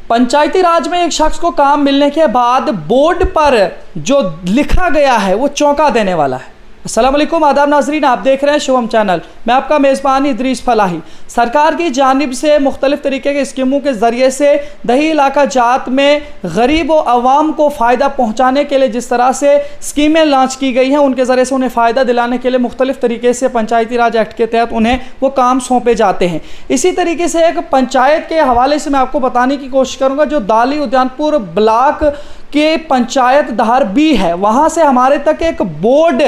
पंचायती राज में एक शख्स को काम मिलने के बाद बोर्ड पर जो लिखा गया है वो चौंका देने वाला है। अस्सलाम वालेकुम, आदाब नाजरीन, आप देख रहे हैं शुभम चैनल। मैं आपका मेज़बान इदरीस फलाही। सरकार की जानिब से मुख्तलिफ तरीके के स्कीमों के ज़रिए से दही इलाका जात में गरीब व अवाम को फ़ायदा पहुँचाने के लिए जिस तरह से स्कीमें लॉन्च की गई हैं, उनके ज़रिए से उन्हें फ़ायदा दिलाने के लिए मुख्तलिफ तरीके से पंचायती राज एक्ट के तहत उन्हें वो काम सौंपे जाते हैं। इसी तरीके से एक पंचायत के हवाले से मैं आपको बताने की कोशिश करूँगा। जो दाली उद्यानपुर ब्लॉक के पंचायत धार बी है, वहाँ से हमारे तक एक बोर्ड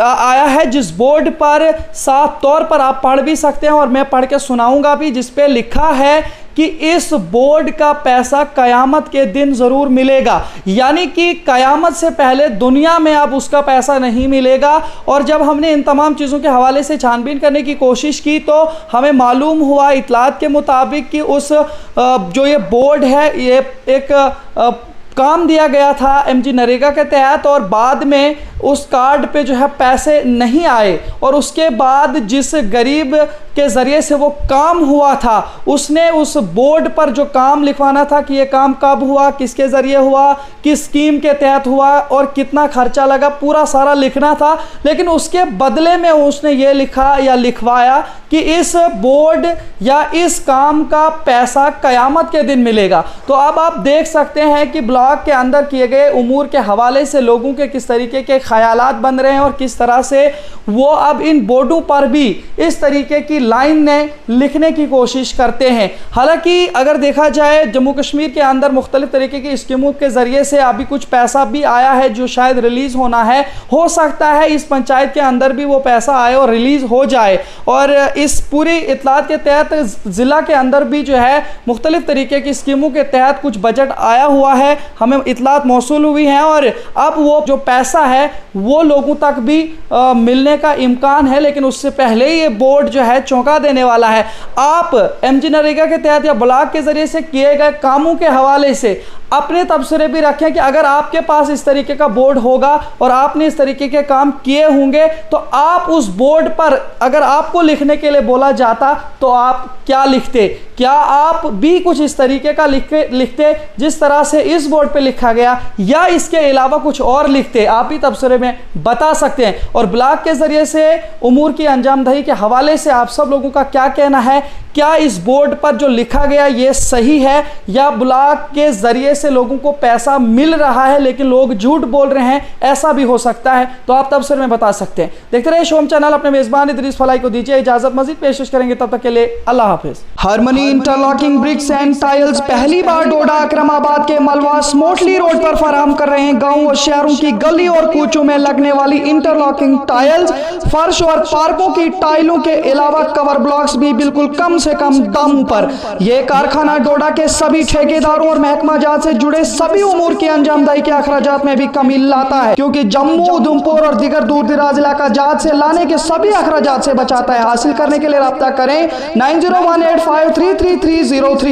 आया है, जिस बोर्ड पर साफ तौर पर आप पढ़ भी सकते हैं और मैं पढ़ के सुनाऊंगा भी, जिस पे लिखा है कि इस बोर्ड का पैसा कयामत के दिन ज़रूर मिलेगा। यानी कि कयामत से पहले दुनिया में अब उसका पैसा नहीं मिलेगा। और जब हमने इन तमाम चीज़ों के हवाले से छानबीन करने की कोशिश की तो हमें मालूम हुआ इतलात के मुताबिक कि उस जो ये बोर्ड है, ये एक काम दिया गया था MG नरेगा के तहत, और बाद में उस कार्ड पे जो है पैसे नहीं आए। और उसके बाद जिस गरीब के ज़रिए से वो काम हुआ था, उसने उस बोर्ड पर जो काम लिखवाना था कि ये काम कब हुआ, किसके ज़रिए हुआ, किस स्कीम के तहत हुआ और कितना खर्चा लगा, पूरा सारा लिखना था। लेकिन उसके बदले में उसने ये लिखा या लिखवाया कि इस बोर्ड या इस काम का पैसा कयामत के दिन मिलेगा। तो अब आप देख सकते हैं कि ब्लॉक के अंदर किए गए उमूर के हवाले से लोगों के किस तरीके के ख्यालात बन रहे हैं और किस तरह से वो अब इन बोर्डों पर भी इस तरीके की लाइन ने लिखने की कोशिश करते हैं। हालांकि अगर देखा जाए जम्मू कश्मीर के अंदर मुख्तलिफ तरीके की स्कीमों के ज़रिए से अभी कुछ पैसा भी आया है जो शायद रिलीज़ होना है। हो सकता है इस पंचायत के अंदर भी वो पैसा आए और रिलीज़ हो जाए। और इस पूरी इतलात के तहत ज़िला के अंदर भी जो है मुख्तलिफ तरीके की स्कीमों के तहत कुछ बजट आया हुआ है, हमें इतलात मौसूल हुई हैं। और अब वो जो पैसा है वो लोगों तक भी मिलने का इम्कान है। लेकिन उससे पहले ये बोर्ड जो है चौंका देने वाला है। आप MG नरेगा के तहत या ब्लॉक के ज़रिए से किए गए कामों के हवाले से अपने तबसरे भी रखें कि अगर आपके पास इस तरीके का बोर्ड होगा और आपने इस तरीके के काम किए होंगे तो आप उस बोर्ड पर अगर आपको लिखने के लिए बोला जाता तो आप क्या लिखते? क्या आप भी कुछ इस तरीके का लिखते जिस तरह से इस बोर्ड पे लिखा गया, या इसके अलावा कुछ और लिखते? आप ही तबसरे में बता सकते हैं। और ब्लॉक के ज़रिए से उमूर की अंजामदही के हवाले से आप सब लोगों का क्या कहना है? क्या इस बोर्ड पर जो लिखा गया ये सही है, या ब्लॉक के ज़रिए से लोगों को पैसा मिल रहा है लेकिन लोग झूठ बोल रहे हैं? ऐसा भी हो सकता है, तो आप तबसरे में बता सकते हैं। देखते रहिए शुभम चैनल। अपने मेज़बान इदरीस फलाई को दीजिए इजाज़त, मज़ीद पेशकश करेंगे, तब तक के लिए अल्लाह हाफिज़। Harmony interlocking bricks and tiles पहली बार डोडा अकरमाबाद के मलवा स्मोटली रोड पर फराहम कर रहे हैं। गाँव व शहरों की गली और कूचों में लगने वाली इंटरलॉकिंग टाइल्स, फर्श और पार्कों की टाइलों के अलावा कवर ब्लॉक्स भी बिल्कुल कम से कम दामों पर। यह कारखाना डोडा के सभी ठेकेदारों और महकमा जात से जुड़े सभी उमूर की अंजामदही के अखराजात में भी कमी लाता है, क्योंकि जम्मू, उधमपुर और दीगर दूर दराज इलाका जात से लाने के सभी अखराजात से बचाता है। हासिल करने के लिए राब्ता करें 9018533303।